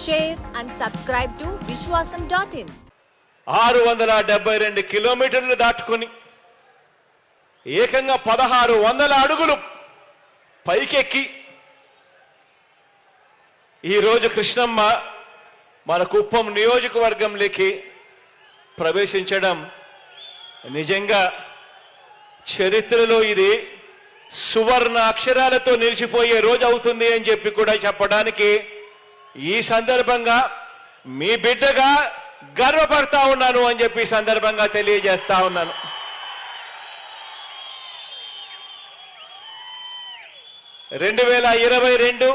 share and subscribe to Vishwasam.in. 672 కిలోమీటర్లు దాటుకొని ఏకంగా 1600 అడుగులు పైకెక్కి ఈరోజు కృష్ణమ్మ మన కుప్పం నియోజకవర్గంలోకి ప్రవేశించడం నిజంగా చరిత్రలో ఇది సువర్ణ అక్షరాలతో నిలిచిపోయే రోజు అవుతుంది అని చెప్పి కూడా చెప్పడానికి ఈ సందర్భంగా మీ బిడ్డగా గర్వపడతా ఉన్నాను అని చెప్పి ఈ సందర్భంగా తెలియజేస్తా ఉన్నాను. రెండు 2022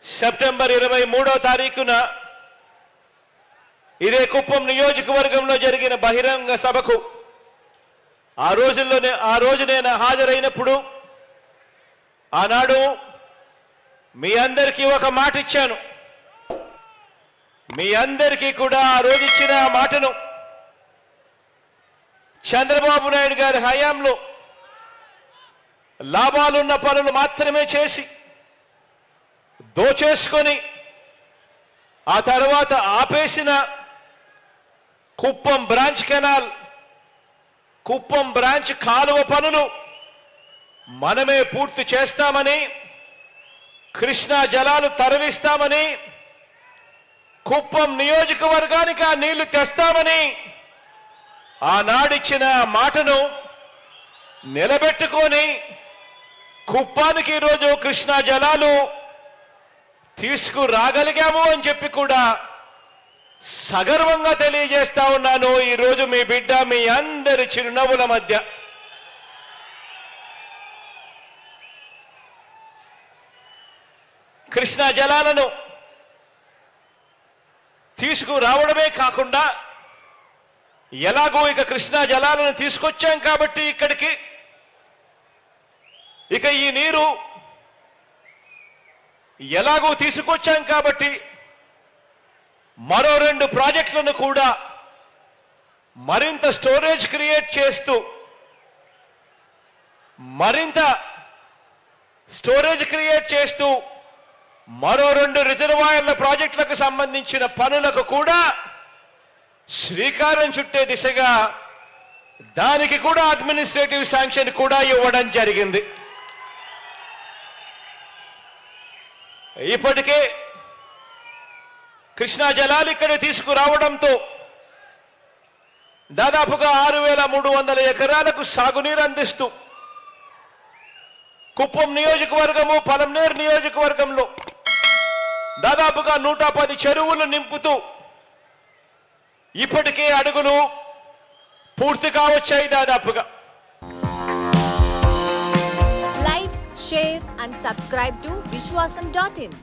సెప్టెంబర్ 23వ తారీఖున ఇదే కుప్పం నియోజకవర్గంలో జరిగిన బహిరంగ సభకు ఆ రోజు నేను హాజరైనప్పుడు ఆనాడు మీ అందరికీ ఒక మాట ఇచ్చాను. మీ అందరికీ కూడా ఆ రోజు ఇచ్చిన ఆ మాటను చంద్రబాబు నాయుడు గారి హయాంలో లాభాలున్న పనులు మాత్రమే చేసి దోచేసుకొని ఆ తర్వాత ఆపేసిన Kuppam branch canal, Kuppam branch కాలువ పనులు మనమే పూర్తి చేస్తామని, కృష్ణా జలాలు తరలిస్తామని, కుప్పం నియోజకవర్గానికి ఆ నీళ్లు తెస్తామని ఆనాడిచ్చిన మాటను నిలబెట్టుకొని కుప్పానికి ఈరోజు కృష్ణా జలాలు తీసుకురాగలిగాము అని చెప్పి కూడా సగర్వంగా తెలియజేస్తా ఉన్నాను. ఈరోజు మీ బిడ్డ మీ అందరి చిరునవ్వుల మధ్య కృష్ణా జలాలను తీసుకురావడమే కాకుండా ఎలాగో ఇక కృష్ణా జలాలను తీసుకొచ్చాం కాబట్టి ఇక్కడికి ఇక ఈ నీరు ఎలాగో తీసుకొచ్చాం కాబట్టి మరో 2 ప్రాజెక్టులను కూడా మరింత స్టోరేజ్ క్రియేట్ చేస్తూ మరో 2 రిజర్వాయర్ల ప్రాజెక్టులకు సంబంధించిన పనులకు కూడా శ్రీకారం చుట్టే దిశగా దానికి కూడా అడ్మినిస్ట్రేటివ్ శాంక్షన్ కూడా ఇవ్వడం జరిగింది. ఇప్పటికే కృష్ణా జలాలు ఇక్కడ తీసుకురావడంతో దాదాపుగా 6,300 ఎకరాలకు సాగునీరు అందిస్తూ కుప్పం నియోజకవర్గము, పలమనేరు నియోజకవర్గంలో దాదాపుగా 110 చెరువులు నింపుతూ ఇప్పటికే అడుగులు పూర్తి కావచ్చాయి. దాదాపుగా Like, share and subscribe to Vishwasam.in.